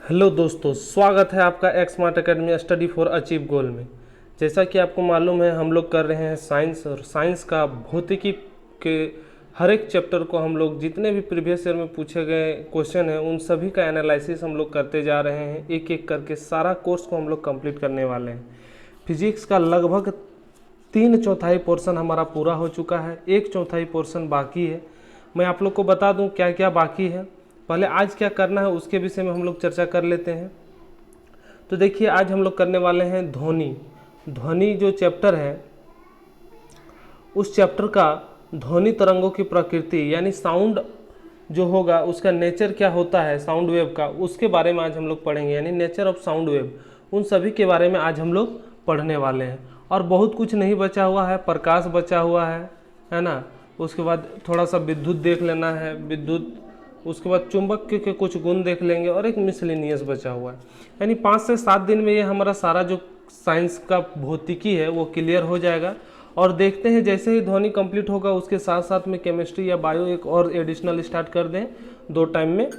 Hello दोस्तों, स्वागत है आपका X Smart Academy study for achieve goal में। जैसा कि आपको मालूम है, हम लोग कर रहे हैं साइंस, और साइंस का भौतिकी के हर एक चैप्टर को हम लोग जितने भी प्रीवियस ईयर में पूछे गए क्वेश्चन हैं उन सभी का एनालिसिस हम लोग करते जा रहे हैं। एक एक करके सारा कोर्स को हम लोग कंप्लीट करने वाले हैं। फिजिक्स का लगभग 3/4 पोर्शन हमारा पूरा हो चुका है, 1/4 पोर्शन बाकी है। मैं आप लोग को बता दूं क्या क्या बाकी है। पहले आज क्या करना है उसके विषय में हम लोग चर्चा कर लेते हैं। तो देखिए, आज हम लोग करने वाले हैं ध्वनि जो चैप्टर है, उस चैप्टर का ध्वनि तरंगों की प्रकृति यानी साउंड जो होगा उसका नेचर क्या होता है, साउंड वेव का, उसके बारे में आज हम लोग पढ़ेंगे। यानी नेचर ऑफ साउंड वेव, उन सभी के बारे में आज हम लोग पढ़ने वाले हैं। और बहुत कुछ नहीं बचा हुआ है, प्रकाश बचा हुआ है ना। उसके बाद थोड़ा सा विद्युत देख लेना है, विद्युत, उसके बाद चुंबक के कुछ गुण देख लेंगे, और एक मिसलेनियस बचा हुआ है। यानी 5 से 7 दिन में ये हमारा सारा जो साइंस का भौतिकी है वो क्लियर हो जाएगा। और देखते हैं जैसे ही ध्वनि कंप्लीट होगा उसके साथ साथ में केमिस्ट्री या बायो एक और एडिशनल स्टार्ट कर दें 2 टाइम में।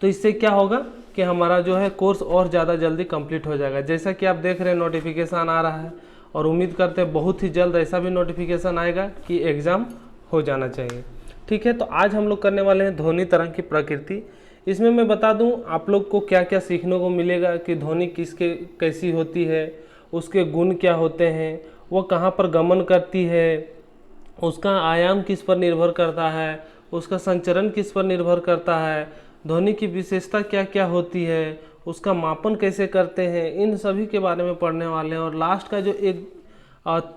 तो इससे क्या होगा कि हमारा जो है कोर्स और ज़्यादा जल्दी कंप्लीट हो जाएगा। जैसा कि आप देख रहे हैं नोटिफिकेशन आ रहा है, और उम्मीद करते हैं बहुत ही जल्द ऐसा भी नोटिफिकेशन आएगा कि एग्ज़ाम हो जाना चाहिए। ठीक है, तो आज हम लोग करने वाले हैं ध्वनि तरंग की प्रकृति। इसमें मैं बता दूं आप लोग को क्या क्या सीखने को मिलेगा कि ध्वनि किसके कैसी होती है, उसके गुण क्या होते हैं, वो कहाँ पर गमन करती है, उसका आयाम किस पर निर्भर करता है, उसका संचरण किस पर निर्भर करता है, ध्वनि की विशेषता क्या क्या होती है, उसका मापन कैसे करते हैं, इन सभी के बारे में पढ़ने वाले हैं। और लास्ट का जो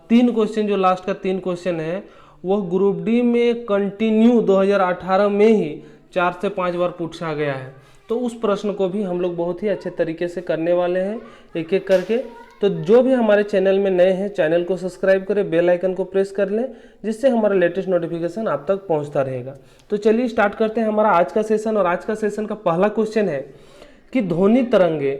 3 क्वेश्चन, जो लास्ट का 3 क्वेश्चन है वो ग्रुप डी में कंटिन्यू 2018 में ही 4 से 5 बार पूछा गया है। तो उस प्रश्न को भी हम लोग बहुत ही अच्छे तरीके से करने वाले हैं एक एक करके। तो जो भी हमारे चैनल में नए हैं, चैनल को सब्सक्राइब करें, बेल आइकन को प्रेस कर लें, जिससे हमारा लेटेस्ट नोटिफिकेशन आप तक पहुंचता रहेगा। तो चलिए स्टार्ट करते हैं हमारा आज का सेशन। और आज का सेशन का पहला क्वेश्चन है कि ध्वनि तरंगे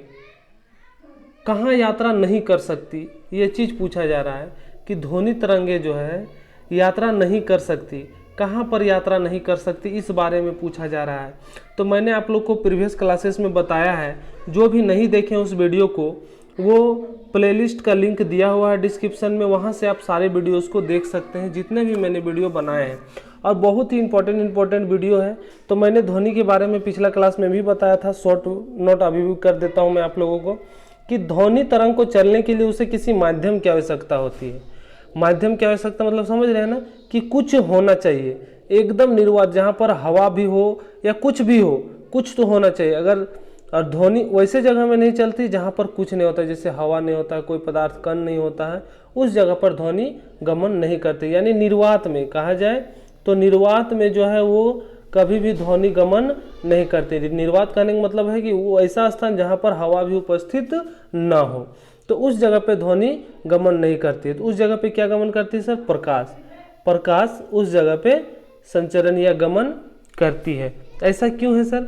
कहाँ यात्रा नहीं कर सकती। ये चीज़ पूछा जा रहा है कि ध्वनि तरंगे जो है यात्रा नहीं कर सकती, कहाँ पर यात्रा नहीं कर सकती, इस बारे में पूछा जा रहा है। तो मैंने आप लोग को प्रीवियस क्लासेस में बताया है, जो भी नहीं देखें उस वीडियो को, वो प्लेलिस्ट का लिंक दिया हुआ है डिस्क्रिप्शन में, वहाँ से आप सारे वीडियोस को देख सकते हैं जितने भी मैंने वीडियो बनाए हैं। और बहुत ही इंपॉर्टेंट वीडियो है। तो मैंने ध्वनि के बारे में पिछला क्लास में भी बताया था, शॉर्ट नोट अभी भी कर देता हूँ मैं आप लोगों को, कि ध्वनि तरंग को चलने के लिए उसे किसी माध्यम की आवश्यकता होती है। माध्यम की आवश्यकता मतलब समझ रहे हैं ना, कि कुछ होना चाहिए एकदम निर्वात, जहाँ पर हवा भी हो या कुछ भी हो, कुछ तो होना चाहिए। अगर और ध्वनि वैसे जगह में नहीं चलती जहाँ पर कुछ नहीं होता, जैसे हवा नहीं होता है, कोई पदार्थ कण नहीं होता है, उस जगह पर ध्वनि गमन नहीं करती। यानी निर्वात में कहा जाए तो निर्वात में जो है वो कभी भी ध्वनि गमन नहीं करती। निर्वात कहने का मतलब है कि वो ऐसा स्थान जहाँ पर हवा भी उपस्थित ना हो, तो उस जगह पे ध्वनि गमन नहीं करती है। तो उस जगह पे क्या गमन करती है सर? प्रकाश उस जगह पे संचरण या गमन करती है। ऐसा क्यों है सर?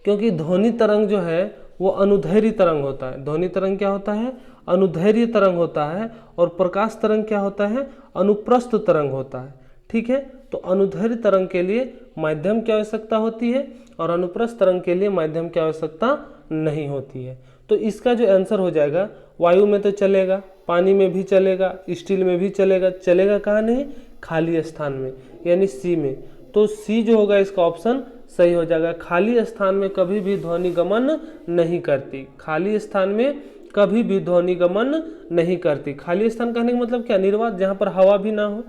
क्योंकि ध्वनि तरंग जो है वो अनुदैर्घ्य तरंग होता है। ध्वनि तरंग क्या होता है? अनुदैर्घ्य तरंग होता है। और प्रकाश तरंग क्या होता है? अनुप्रस्थ तरंग होता है। ठीक है, तो अनुदैर्घ्य तरंग के लिए माध्यम की आवश्यकता होती है, और अनुप्रस्थ तरंग के लिए माध्यम की आवश्यकता नहीं होती है। तो इसका जो आंसर हो जाएगा, वायु में तो चलेगा, पानी में भी चलेगा, स्टील में भी चलेगा, चलेगा कहाँ नहीं? खाली स्थान में, यानी सी में। तो सी जो होगा इसका ऑप्शन सही हो जाएगा। खाली स्थान में कभी भी ध्वनि गमन नहीं करती। खाली स्थान में कभी भी ध्वनि गमन नहीं करती। खाली स्थान कहने का मतलब क्या? निर्वात, जहाँ पर हवा भी ना हो।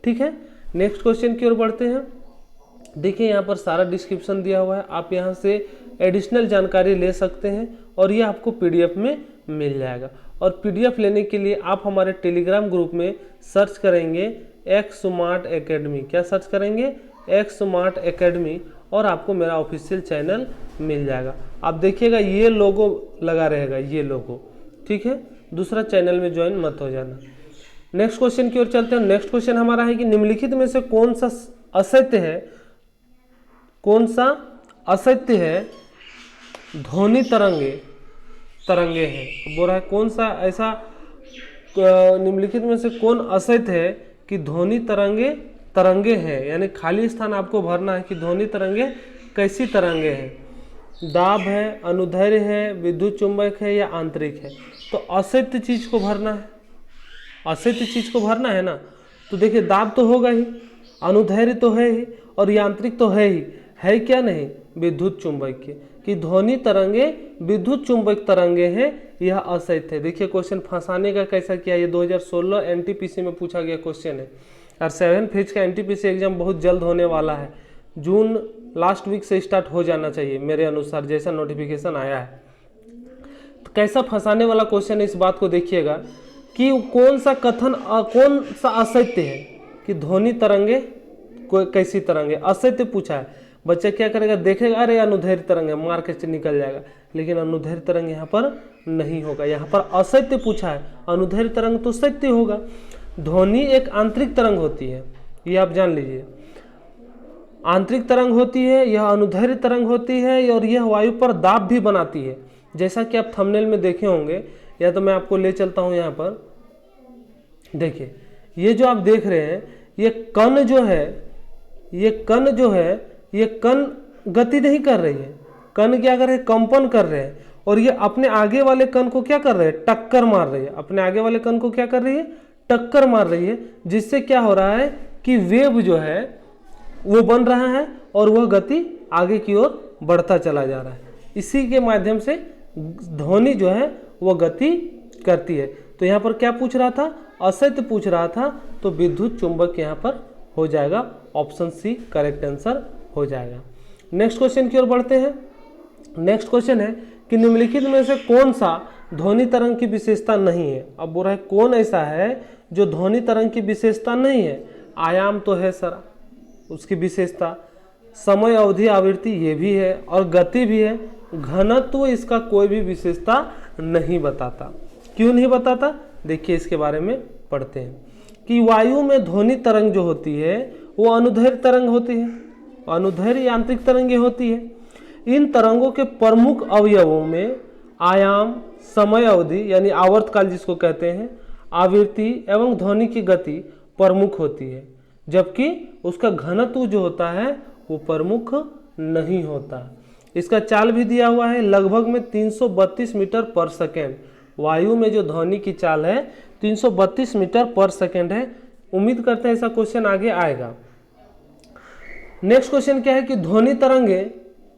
ठीक है, नेक्स्ट क्वेश्चन की ओर बढ़ते हैं। देखिए यहाँ पर सारा डिस्क्रिप्शन दिया हुआ है, आप यहाँ से एडिशनल जानकारी ले सकते हैं, और ये आपको पीडीएफ में मिल जाएगा। और पीडीएफ लेने के लिए आप हमारे टेलीग्राम ग्रुप में सर्च करेंगे एक्स स्मार्ट एकेडमी। क्या सर्च करेंगे? एक्स स्मार्ट एकेडमी, और आपको मेरा ऑफिशियल चैनल मिल जाएगा। आप देखिएगा ये लोगो लगा रहेगा, ये लोगो। ठीक है, दूसरा चैनल में ज्वाइन मत हो जाना। नेक्स्ट क्वेश्चन की ओर चलते हैं। नेक्स्ट क्वेश्चन हमारा है कि निम्नलिखित में से कौन सा असत्य है ध्वनि तरंगे हैं। बोल रहा है कौन सा ऐसा निम्नलिखित में से कौन असत्य है कि ध्वनि तरंगे हैं। यानी खाली स्थान आपको भरना है कि ध्वनि तरंगे कैसी तरंगे हैं। दाब है, अनुदैर्ध्य है, विद्युत चुंबक है या आंतरिक है। तो अशक्त चीज को भरना है, अशक्त चीज को भरना है ना। तो देखिए दाब तो होगा ही, अनुदैर्ध्य तो है ही और यांत्रिक तो है ही, है क्या नहीं, विद्युत चुंबकीय। कि ध्वनि तरंगे विद्युत चुंबक तरंगे हैं, यह अशक्त है। देखिए क्वेश्चन फंसाने का कैसा किया, ये 2016 एनटीपीसी में पूछा गया क्वेश्चन है और 7 फेज का एनटीपीसी एग्जाम बहुत जल्द होने वाला है, जून लास्ट वीक से स्टार्ट हो जाना चाहिए मेरे अनुसार, जैसा नोटिफिकेशन आया है। तो कैसा फंसाने वाला क्वेश्चन है, इस बात को देखिएगा कि कौन सा कथन कौन सा असत्य है कि ध्वनि तरंगे कैसी तरंगे, असत्य पूछा है। बच्चा क्या करेगा, देखेगा अरे अनुदैर्ध्य तरंग है, मार के निकल जाएगा, लेकिन अनुदैर्ध्य तरंग यहाँ पर नहीं होगा, यहाँ पर असत्य पूछा है, अनुदैर्ध्य तरंग तो सत्य होगा। ध्वनि एक आंतरिक तरंग होती है, ये आप जान लीजिए, आंतरिक तरंग होती है, यह अनुदैर्ध्य तरंग होती है और यह वायु पर दाब भी बनाती है, जैसा कि आप थंबनेल में देखे होंगे, या तो मैं आपको ले चलता हूं यहाँ पर। देखिए ये जो आप देख रहे हैं, ये कण जो है, ये कण जो है, ये कण गति नहीं कर रही है, कण क्या कर रहे हैं, कंपन कर रहे हैं, और ये अपने आगे वाले कण को क्या कर रहे हैं, टक्कर मार रही है, अपने आगे वाले कण को क्या कर रही है, टक्कर मार रही है, जिससे क्या हो रहा है कि वेव जो है वो बन रहा है और वह गति आगे की ओर बढ़ता चला जा रहा है। इसी के माध्यम से ध्वनि जो है वह गति करती है। तो यहाँ पर क्या पूछ रहा था, असत्य पूछ रहा था, तो विद्युत चुंबक यहाँ पर हो जाएगा, ऑप्शन सी करेक्ट आंसर हो जाएगा। नेक्स्ट क्वेश्चन की ओर बढ़ते हैं। नेक्स्ट क्वेश्चन है कि निम्नलिखित में से कौन सा ध्वनि तरंग की विशेषता नहीं है। अब बोल रहा है कौन ऐसा है जो ध्वनि तरंग की विशेषता नहीं है। आयाम तो है सर उसकी विशेषता, समय अवधि आवृत्ति ये भी है और गति भी है, घनत्व इसका कोई भी विशेषता नहीं बताता। क्यों नहीं बताता, देखिए इसके बारे में पढ़ते हैं कि वायु में ध्वनि तरंग जो होती है वो अनुदैर्ध्य तरंग होती है, अनुदैर्ध्य यांत्रिक तरंगे होती है। इन तरंगों के प्रमुख अवयवों में आयाम, समय अवधि यानी आवर्तकाल जिसको कहते हैं, आवृत्ति एवं ध्वनि की गति प्रमुख होती है, जबकि उसका घनत्व जो होता है वो प्रमुख नहीं होता। इसका चाल भी दिया हुआ है, लगभग में 332 मीटर पर सेकेंड। वायु में जो ध्वनि की चाल है 332 मीटर पर सेकेंड है। उम्मीद करते हैं ऐसा क्वेश्चन आगे आएगा। नेक्स्ट क्वेश्चन क्या है कि ध्वनि तरंगे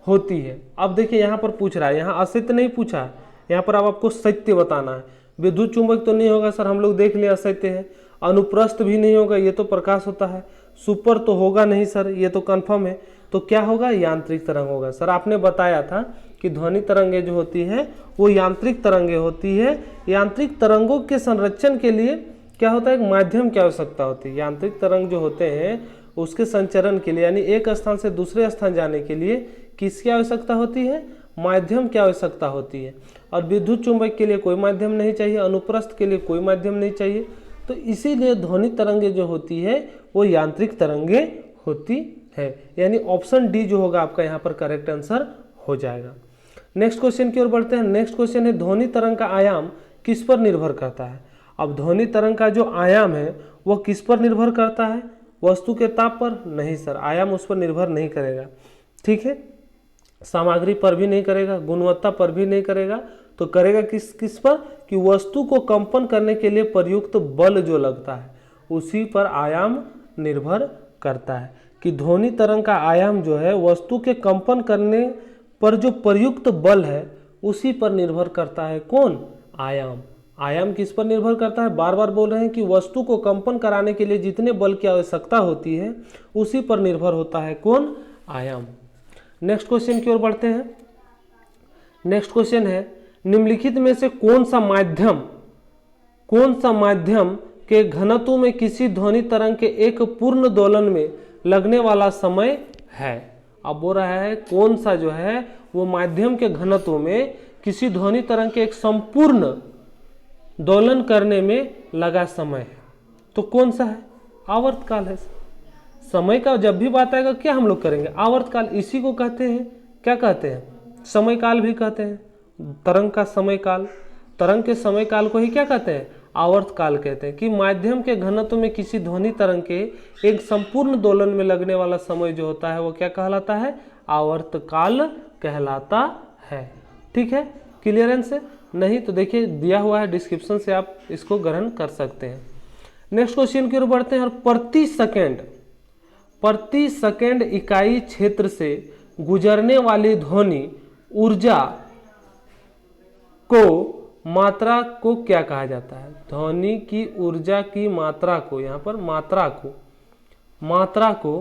होती है। अब देखिए यहाँ पर पूछ रहा है, यहाँ असत्य नहीं पूछा है, यहाँ पर अब आपको सत्य बताना है। विद्युत चुंबक तो नहीं होगा सर, हम लोग देख लिया असत्य है। अनुप्रस्थ भी नहीं होगा, ये तो प्रकाश होता है। सुपर तो होगा नहीं सर, ये तो कंफर्म है। तो क्या होगा, यांत्रिक तरंग होगा। सर आपने बताया था कि ध्वनि तरंगे जो होती है वो यांत्रिक तरंगे होती है। यांत्रिक तरंगों के संरक्षण के लिए क्या होता है, एक माध्यम की आवश्यकता होती है। यांत्रिक तरंग जो होते हैं उसके संचरण के लिए यानी एक स्थान से दूसरे स्थान जाने के लिए किसकी आवश्यकता होती है, माध्यम की आवश्यकता होती है। और विद्युत चुंबक के लिए कोई माध्यम नहीं चाहिए, अनुप्रस्थ के लिए कोई माध्यम नहीं चाहिए। तो इसीलिए ध्वनि तरंगे जो होती है वो यांत्रिक तरंगे होती है, यानी ऑप्शन डी जो होगा आपका यहाँ पर करेक्ट आंसर हो जाएगा। नेक्स्ट क्वेश्चन की ओर बढ़ते हैं। नेक्स्ट क्वेश्चन है ध्वनि तरंग का आयाम किस पर निर्भर करता है। अब ध्वनि तरंग का जो आयाम है वह किस पर निर्भर करता है, वस्तु के ताप पर? नहीं सर, आयाम उस पर निर्भर नहीं करेगा। ठीक है, सामग्री पर भी नहीं करेगा, गुणवत्ता पर भी नहीं करेगा, तो करेगा किस पर कि वस्तु को कंपन करने के लिए प्रयुक्त बल जो लगता है उसी पर आयाम निर्भर करता है। कि ध्वनि तरंग का आयाम जो है वस्तु के कंपन करने पर जो प्रयुक्त बल है उसी पर निर्भर करता है। कौन, आयाम। आयाम किस पर निर्भर करता है, बार बार बोल रहे हैं कि वस्तु को कंपन कराने के लिए जितने बल की आवश्यकता होती है उसी पर निर्भर होता है। कौन, आयाम। नेक्स्ट क्वेश्चन की ओर बढ़ते हैं। नेक्स्ट क्वेश्चन है निम्नलिखित में से कौन सा माध्यम के घनत्व में किसी ध्वनि तरंग के एक पूर्ण दोलन में लगने वाला समय है। अब बोल रहा है कौन सा जो है वो माध्यम के घनत्व में किसी ध्वनि तरंग के एक संपूर्ण दोलन करने में लगा समय है। तो कौन सा है, आवर्तकाल है। समय का जब भी बात आएगा क्या हम लोग करेंगे, आवर्तकाल। इसी को कहते हैं, क्या कहते हैं, समय काल भी कहते हैं। तरंग का समय काल, तरंग के समय काल को ही क्या कहते हैं, आवर्तकाल कहते हैं। कि माध्यम के घनत्व में किसी ध्वनि तरंग के एक संपूर्ण दोलन में लगने वाला समय जो होता है वो क्या कहलाता है, आवर्तकाल कहलाता है। ठीक है, क्लियरेंस है? नहीं तो देखिए दिया हुआ है डिस्क्रिप्शन से, आप इसको ग्रहण कर सकते हैं। नेक्स्ट क्वेश्चन की ओर बढ़ते हैं। और प्रति सेकंड इकाई क्षेत्र से गुजरने वाली ध्वनि ऊर्जा को मात्रा को क्या कहा जाता है? ध्वनि की ऊर्जा की मात्रा को, यहां पर मात्रा को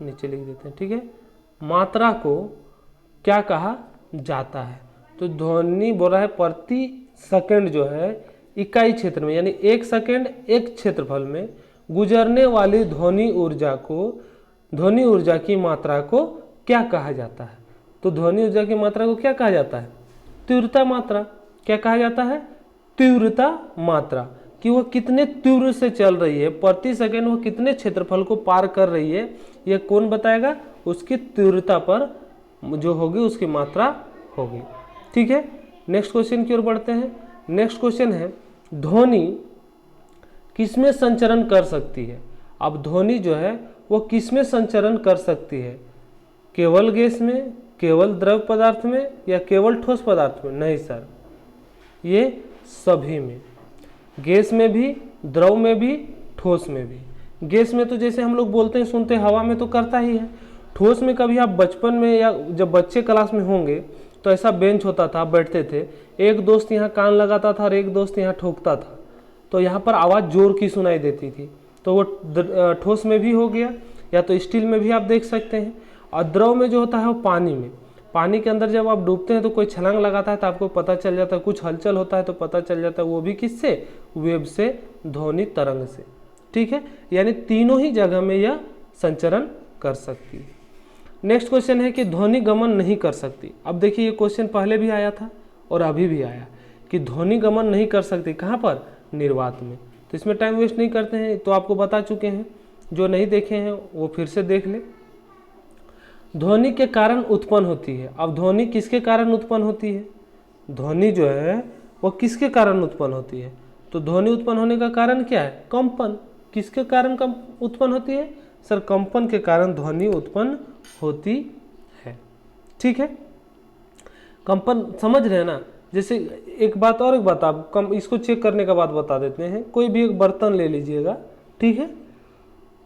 नीचे लिख देते हैं। ठीक है, मात्रा को क्या कहा जाता है? तो ध्वनि बोल रहा है प्रति सेकंड जो है इकाई क्षेत्र में, यानी एक सेकंड एक क्षेत्रफल में गुजरने वाली ध्वनि ऊर्जा की मात्रा को क्या कहा जाता है? तो ध्वनि ऊर्जा की मात्रा को क्या कहा जाता है? तीव्रता मात्रा। क्या कहा जाता है? तीव्रता मात्रा, कि वह कितने तीव्र से चल रही है, प्रति सेकंड वो कितने क्षेत्रफल को पार कर रही है, यह कौन बताएगा? उसकी तीव्रता पर जो होगी उसकी मात्रा होगी। ठीक है, नेक्स्ट क्वेश्चन की ओर बढ़ते हैं। नेक्स्ट क्वेश्चन है, ध्वनि किसमें संचरण कर सकती है? अब ध्वनि जो है वो किसमें संचरण कर सकती है? केवल गैस में, केवल द्रव पदार्थ में, या केवल ठोस पदार्थ में? नहीं सर, ये सभी में, गैस में भी, द्रव में भी, ठोस में भी। गैस में तो जैसे हम लोग बोलते हैं सुनते हैं, हवा में तो करता ही है। ठोस में कभी आप बचपन में या जब बच्चे क्लास में होंगे तो ऐसा बेंच होता था, बैठते थे, एक दोस्त यहाँ कान लगाता था और एक दोस्त यहाँ ठोकता था, तो यहाँ पर आवाज़ जोर की सुनाई देती थी। तो वो ठोस में भी हो गया, या तो स्टील में भी आप देख सकते हैं। और द्रव में जो होता है वो पानी में, पानी के अंदर जब आप डूबते हैं तो कोई छलांग लगाता है तो आपको पता चल जाता है, कुछ हलचल होता है तो पता चल जाता है, वो भी किससे? वेव से, ध्वनि तरंग से। ठीक है, यानी तीनों ही जगह में यह संचरण कर सकती है। नेक्स्ट क्वेश्चन है कि ध्वनि गमन नहीं कर सकती। अब देखिए ये क्वेश्चन पहले भी आया था और अभी भी आया कि ध्वनि गमन नहीं कर सकती, कहाँ पर? निर्वात में। तो इसमें टाइम वेस्ट नहीं करते हैं, तो आपको बता चुके हैं, जो नहीं देखे हैं वो फिर से देख ले। ध्वनि के कारण उत्पन्न होती है। अब ध्वनि किसके कारण उत्पन्न होती है? ध्वनि जो है वो किसके कारण उत्पन्न होती है? तो ध्वनि उत्पन्न होने का कारण क्या है? कंपन। किसके कारण उत्पन्न होती है? सर, कंपन के कारण ध्वनि उत्पन्न होती है। ठीक है, कंपन समझ रहे हैं ना? जैसे एक बात आप इसको चेक करने का बाद बता देते हैं। कोई भी एक बर्तन ले लीजिएगा, ठीक है,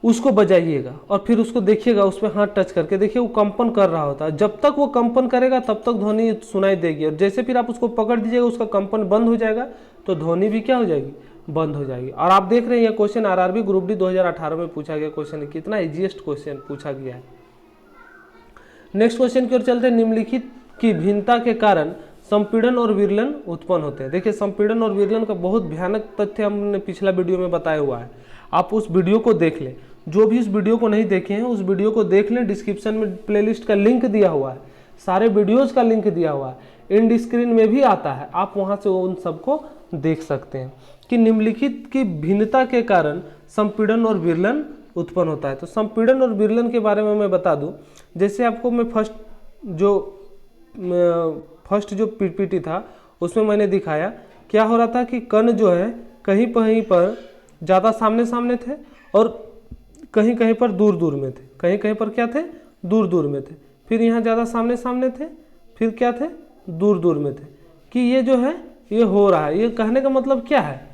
उसको बजाइएगा और फिर उसको देखिएगा, उस पर हाथ टच करके देखिए, वो कंपन कर रहा होता है। जब तक वो कंपन करेगा तब तक ध्वनि सुनाई देगी, और जैसे फिर आप उसको पकड़ दीजिएगा, उसका कंपन बंद हो जाएगा, तो ध्वनि भी क्या हो जाएगी? बंद हो जाएगी। और आप देख रहे हैं ये क्वेश्चन आरआरबी ग्रुप डी 2018 में पूछा गया क्वेश्चन है, कितना इजीएस्ट क्वेश्चन पूछा गया है। नेक्स्ट क्वेश्चन की ओर चलते हैं। निम्नलिखित की भिन्नता के कारण संपीड़न और विरलन उत्पन्न होते हैं। देखिए, संपीड़न और विरलन का बहुत भयानक तथ्य हमने पिछला वीडियो में बताया हुआ है, आप उस वीडियो को देख लें। जो भी इस वीडियो को नहीं देखे हैं उस वीडियो को देख लें, डिस्क्रिप्शन में प्लेलिस्ट का लिंक दिया हुआ है, सारे वीडियोस का लिंक दिया हुआ है, एंड स्क्रीन में भी आता है, आप वहां से उन सबको देख सकते हैं कि निम्नलिखित की भिन्नता के कारण संपीड़न और विरलन उत्पन्न होता है। तो संपीड़न और विरलन के बारे में मैं बता दूं, जैसे आपको मैं फर्स्ट जो पीपीटी था उसमें मैंने दिखाया, क्या हो रहा था कि कण जो है कहीं पर ज़्यादा सामने सामने थे और कहीं कहीं पर दूर दूर में थे, कहीं कहीं पर क्या थे? दूर दूर में थे। फिर यहाँ ज़्यादा सामने सामने थे, फिर क्या थे? दूर दूर में थे। कि ये जो है ये हो रहा है, ये कहने का मतलब क्या है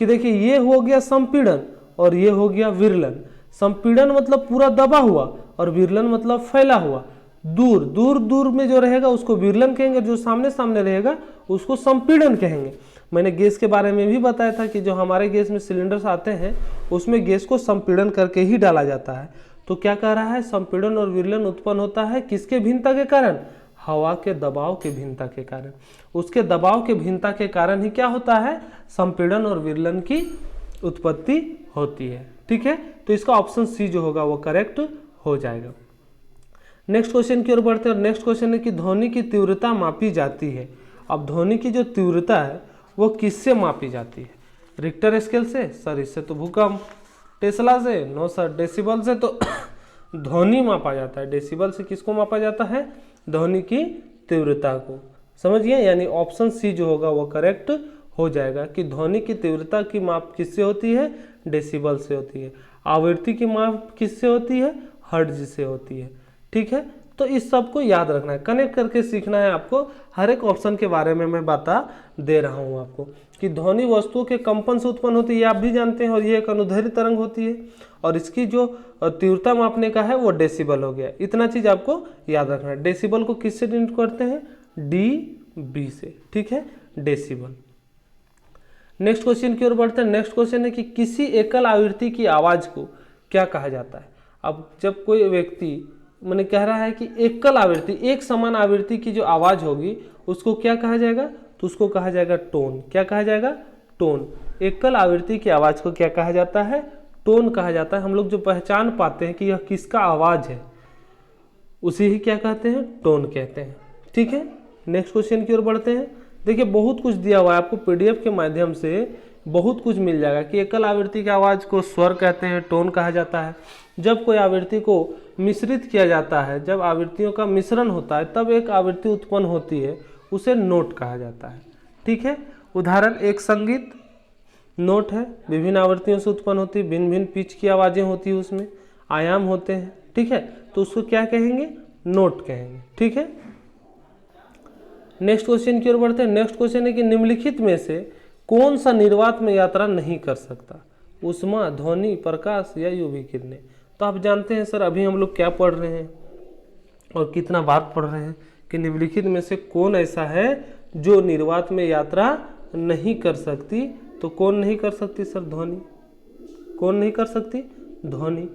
कि देखिए, ये हो गया संपीड़न और ये हो गया विरलन। संपीड़न मतलब पूरा दबा हुआ और विरलन मतलब फैला हुआ। दूर दूर दूर में जो रहेगा उसको विरलन कहेंगे, जो सामने सामने रहेगा उसको संपीड़न कहेंगे। मैंने गैस के बारे में भी बताया था कि जो हमारे गैस में सिलेंडर्स आते हैं उसमें गैस को संपीड़न करके ही डाला जाता है। तो क्या कह रहा है? संपीड़न और विरलन उत्पन्न होता है किसके भिन्नता के कारण? हवा के दबाव के भिन्नता के कारण। उसके दबाव के भिन्नता के कारण ही क्या होता है? संपीड़न और विरलन की उत्पत्ति होती है। ठीक है, तो इसका ऑप्शन सी जो होगा वो करेक्ट हो जाएगा। नेक्स्ट क्वेश्चन की ओर बढ़ते हैं। नेक्स्ट क्वेश्चन है कि ध्वनि की तीव्रता मापी जाती है। अब ध्वनि की जो तीव्रता है वो किससे मापी जाती है? रिक्टर स्केल से? सर इससे तो भूकंप। टेस्ला से? No sir. डेसिबल से? तो ध्वनि मापा जाता है। डेसिबल से किसको मापा जाता है? ध्वनि की तीव्रता को। समझिए, यानी ऑप्शन सी जो होगा वो करेक्ट हो जाएगा कि ध्वनि की तीव्रता की माप किससे होती है? डेसिबल से होती है। आवृत्ति की माप किससे होती है? हर्ट्ज से होती है। ठीक है, तो इस सब को याद रखना है, कनेक्ट करके सीखना है आपको। हर एक ऑप्शन के बारे में मैं बता दे रहा हूँ आपको कि ध्वनि वस्तुओं के कंपन से उत्पन्न होती है, ये आप भी जानते हैं, और ये एक अनुदैर्घ्य तरंग होती है, और इसकी जो तीव्रता मापने का है वो डेसिबल हो गया। इतना चीज आपको याद रखना है। डेसिबल को किससे डिनोट करते हैं? dB से, ठीक है, डेसिबल। नेक्स्ट क्वेश्चन की ओर बढ़ते हैं। नेक्स्ट क्वेश्चन है कि किसी एकल आवृत्ति की आवाज को क्या कहा जाता है? अब जब कोई व्यक्ति मैंने कह रहा है कि एकल आवृत्ति, एक समान आवृत्ति की जो आवाज होगी उसको क्या कहा जाएगा? तो उसको कहा जाएगा टोन। क्या कहा जाएगा? टोन। एकल आवृत्ति की आवाज को क्या कहा जाता है? टोन कहा जाता है। हम लोग जो पहचान पाते हैं कि यह किसका आवाज है उसे ही क्या कहते हैं? टोन कहते हैं, ठीक है। नेक्स्ट क्वेश्चन की ओर बढ़ते हैं। देखिए बहुत कुछ दिया हुआ है आपको, पीडीएफ के माध्यम से बहुत कुछ मिल जाएगा कि एकल आवृत्ति की आवाज को स्वर कहते हैं, टोन कहा जाता है। जब कोई आवृत्ति को मिश्रित किया जाता है, जब आवृत्तियों का मिश्रण होता है तब एक आवृत्ति उत्पन्न होती है, उसे नोट कहा जाता है, ठीक है। उदाहरण, एक संगीत नोट है, विभिन्न आवृत्तियों से उत्पन्न होती है, भिन्न भिन्न पिच की आवाजें होती है, उसमें आयाम होते हैं, ठीक है, तो उसको क्या कहेंगे? नोट कहेंगे, ठीक है। नेक्स्ट क्वेश्चन की ओर बढ़ते हैं। नेक्स्ट क्वेश्चन है कि निम्नलिखित में से कौन सा निर्वात में यात्रा नहीं कर सकता? ऊष्मा, ध्वनि, प्रकाश या यूवी किरणें। तो आप जानते हैं सर अभी हम लोग क्या पढ़ रहे हैं और कितना बार पढ़ रहे हैं कि निम्नलिखित में से कौन ऐसा है जो निर्वात में यात्रा नहीं कर सकती? तो कौन नहीं कर सकती सर? ध्वनि। कौन नहीं कर सकती? ध्वनि,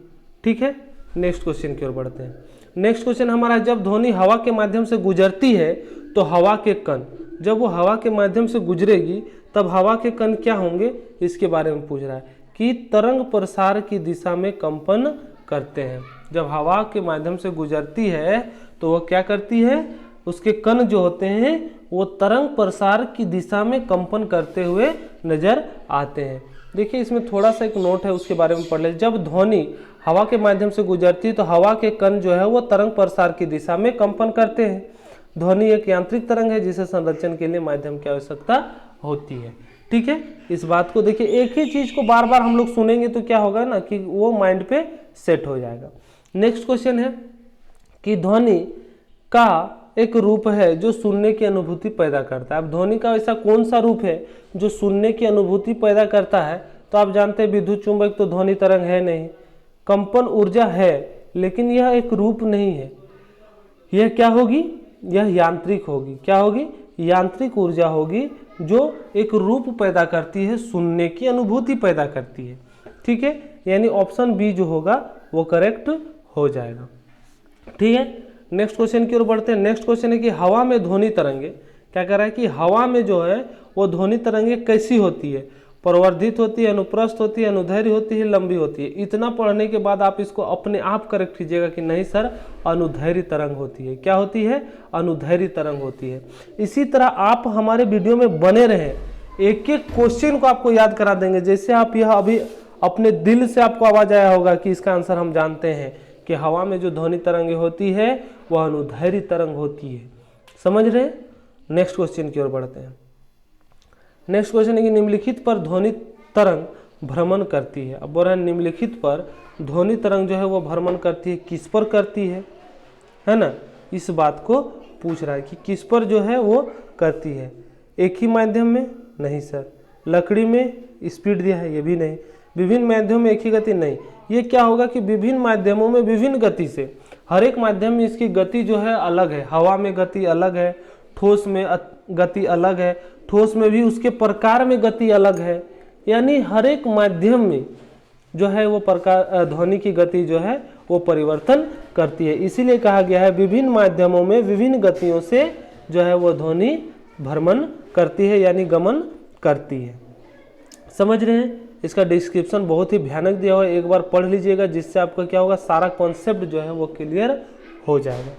ठीक है। नेक्स्ट क्वेश्चन की ओर बढ़ते हैं। नेक्स्ट क्वेश्चन हमारा, जब ध्वनि हवा के माध्यम से गुजरती है तो हवा के कण, जब वो हवा के माध्यम से गुजरेगी तब हवा के कण क्या होंगे? इसके बारे में पूछ रहा है कि तरंग प्रसार की दिशा में कंपन करते हैं। जब हवा के माध्यम से गुजरती है तो वह क्या करती है? उसके कण जो होते हैं वो तरंग प्रसार की दिशा में कंपन करते हुए नजर आते हैं। देखिए इसमें थोड़ा सा एक नोट है, उसके बारे में पढ़ ले। जब ध्वनि हवा के माध्यम से गुजरती है तो हवा के कण जो है वो तरंग प्रसार की दिशा में कंपन करते हैं। ध्वनि एक यांत्रिक तरंग है जिसे संरक्षण के लिए माध्यम की आवश्यकता होती है, ठीक है। इस बात को देखिए, एक ही चीज को बार बार हम लोग सुनेंगे तो क्या होगा ना कि वो माइंड पे सेट हो जाएगा। नेक्स्ट क्वेश्चन है कि ध्वनि का एक रूप है जो सुनने की अनुभूति पैदा करता है। अब ध्वनि का ऐसा कौन सा रूप है जो सुनने की अनुभूति पैदा करता है? तो आप जानते हैं विद्युत चुंबक तो ध्वनि तरंग है नहीं, कंपन ऊर्जा है, लेकिन यह एक रूप नहीं है। यह क्या होगी? यह यांत्रिक होगी। क्या होगी? यांत्रिक ऊर्जा होगी जो एक रूप पैदा करती है, सुनने की अनुभूति पैदा करती है, ठीक है। यानी ऑप्शन बी जो होगा वो करेक्ट हो जाएगा, ठीक है। नेक्स्ट क्वेश्चन की ओर बढ़ते हैं। नेक्स्ट क्वेश्चन है कि हवा में ध्वनि तरंगे, क्या कह रहा है कि हवा में जो है वो ध्वनि तरंगे कैसी होती है? प्रवर्धित होती है, अनुप्रस्थ होती है, अनुदैर्घ्य होती है, लंबी होती है। इतना पढ़ने के बाद आप इसको अपने आप करेक्ट कीजिएगा कि नहीं सर अनुदैर्घ्य तरंग होती है। क्या होती है? अनुदैर्घ्य तरंग होती है। इसी तरह आप हमारे वीडियो में बने रहें, एक एक क्वेश्चन को आपको याद करा देंगे। जैसे आप यह अभी अपने दिल से आपको आवाज आया होगा कि इसका आंसर हम जानते हैं कि हवा में जो ध्वनि तरंगे होती है वह अनुदैर्घ्य तरंग होती है। समझ रहे हैं? नेक्स्ट क्वेश्चन की ओर बढ़ते हैं। नेक्स्ट क्वेश्चन है कि निम्नलिखित पर ध्वनि तरंग भ्रमण करती है। अब बोल रहे हैं निम्नलिखित पर ध्वनि तरंग जो है वो भ्रमण करती है, किस पर करती है ना? इस बात को पूछ रहा है कि किस पर जो है वो करती है। एक ही माध्यम में? नहीं सर। लकड़ी में स्पीड दिया है? ये भी नहीं। विभिन्न माध्यमों में एक ही गति? नहीं। ये क्या होगा कि विभिन्न माध्यमों में विभिन्न गति से, हर एक माध्यम में इसकी गति जो है अलग है। हवा में गति अलग है, ठोस में गति अलग है, ठोस में भी उसके प्रकार में गति अलग है। यानी हर एक माध्यम में जो है वो प्रकार ध्वनि की गति जो है वो परिवर्तन करती है। इसीलिए कहा गया है विभिन्न माध्यमों में विभिन्न गतियों से जो है वो ध्वनि भ्रमण करती है, यानी गमन करती है। समझ रहे हैं? इसका डिस्क्रिप्शन बहुत ही भयानक दिया हुआ है, एक बार पढ़ लीजिएगा, जिससे आपका क्या होगा, सारा कॉन्सेप्ट जो है वो क्लियर हो जाएगा,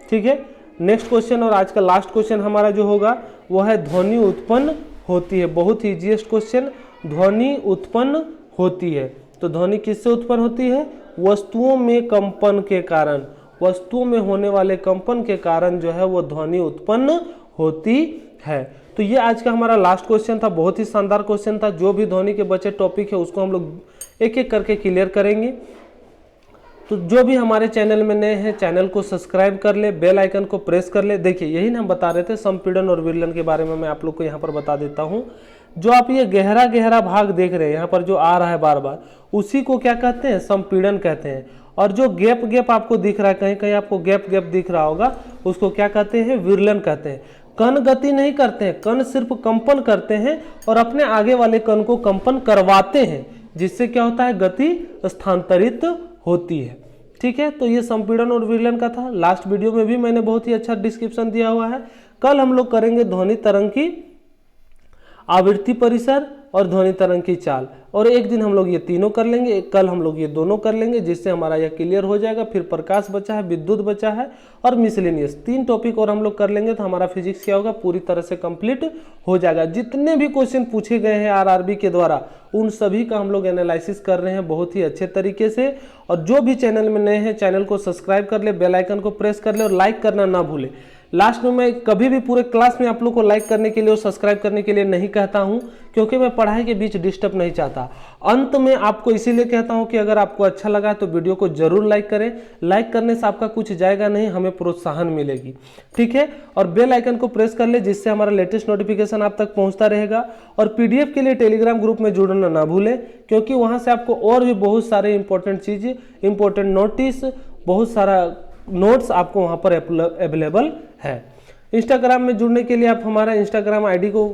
ठीक है। नेक्स्ट क्वेश्चन और आज का लास्ट क्वेश्चन हमारा जो होगा वो है ध्वनि उत्पन्न होती है। बहुत ही इजीएस्ट क्वेश्चन, ध्वनि उत्पन्न होती है। तो ध्वनि किससे उत्पन्न होती है? वस्तुओं में कंपन के कारण, वस्तुओं में होने वाले कंपन के कारण जो है वो ध्वनि उत्पन्न होती है। तो ये आज का हमारा लास्ट क्वेश्चन था, बहुत ही शानदार क्वेश्चन था। जो भी ध्वनि के बचे टॉपिक है उसको हम लोग एक एक करके क्लियर करेंगे। तो जो भी हमारे चैनल में नए हैं चैनल को सब्सक्राइब कर ले, बेल आइकन को प्रेस कर ले। देखिए यही ना हम बता रहे थे संपीड़न और विरलन के बारे में, मैं आप लोग को यहाँ पर बता देता हूँ। जो आप ये गहरा गहरा भाग देख रहे हैं यहाँ पर जो आ रहा है बार बार, उसी को क्या कहते हैं, संपीड़न कहते हैं। और जो गैप गैप आपको दिख रहा है, कहीं कहीं आपको गैप गैप दिख रहा होगा, उसको क्या कहते हैं, विरलन कहते हैं। कण गति नहीं करते हैं, कण सिर्फ कंपन करते हैं और अपने आगे वाले कण को कंपन करवाते हैं, जिससे क्या होता है, गति स्थानांतरित होती है। ठीक है, तो ये संपीड़न और विरलन का था। लास्ट वीडियो में भी मैंने बहुत ही अच्छा डिस्क्रिप्शन दिया हुआ है। कल हम लोग करेंगे ध्वनि तरंग की आवृत्ति परिसर और ध्वनि तरंग की चाल, और एक दिन हम लोग ये तीनों कर लेंगे, कल हम लोग ये दोनों कर लेंगे, जिससे हमारा यह क्लियर हो जाएगा। फिर प्रकाश बचा है, विद्युत बचा है और मिसलेनियस, 3 टॉपिक और हम लोग कर लेंगे, तो हमारा फिजिक्स क्या होगा, पूरी तरह से कंप्लीट हो जाएगा। जितने भी क्वेश्चन पूछे गए हैं आरआरबी के द्वारा, उन सभी का हम लोग एनालिसिस कर रहे हैं बहुत ही अच्छे तरीके से। और जो भी चैनल में नए हैं चैनल को सब्सक्राइब कर ले, बेल आइकन को प्रेस कर ले और लाइक करना ना भूले। लास्ट में मैं कभी भी पूरे क्लास में आप लोग को लाइक करने के लिए और सब्सक्राइब करने के लिए नहीं कहता हूं, क्योंकि मैं पढ़ाई के बीच डिस्टर्ब नहीं चाहता। अंत में आपको इसीलिए कहता हूं कि अगर आपको अच्छा लगा तो वीडियो को जरूर लाइक करें। लाइक करने से आपका कुछ जाएगा नहीं, हमें प्रोत्साहन मिलेगी। ठीक है, और बेल आइकन को प्रेस कर ले, जिससे हमारा लेटेस्ट नोटिफिकेशन आप तक पहुंचता रहेगा। और पीडीएफ के लिए टेलीग्राम ग्रुप में जुड़ना ना भूलें, क्योंकि वहां से आपको और भी बहुत सारे इंपॉर्टेंट चीजें, इंपॉर्टेंट नोटिस, बहुत सारा नोट्स आपको वहां पर अवेलेबल है। इंस्टाग्राम में जुड़ने के लिए आप हमारा इंस्टाग्राम आईडी को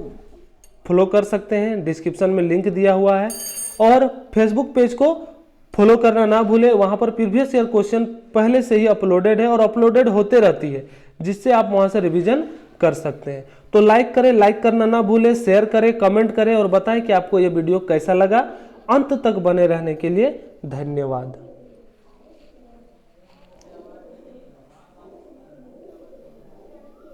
फॉलो कर सकते हैं, डिस्क्रिप्शन में लिंक दिया हुआ है। और फेसबुक पेज को फॉलो करना ना भूलें, वहां पर प्रीवियस ईयर क्वेश्चन पहले से ही अपलोडेड है और अपलोडेड होते रहती है, जिससे आप वहां से रिवीजन कर सकते हैं। तो लाइक करें, लाइक करना ना भूलें, शेयर करें, कमेंट करें और बताएं कि आपको ये वीडियो कैसा लगा। अंत तक बने रहने के लिए धन्यवाद।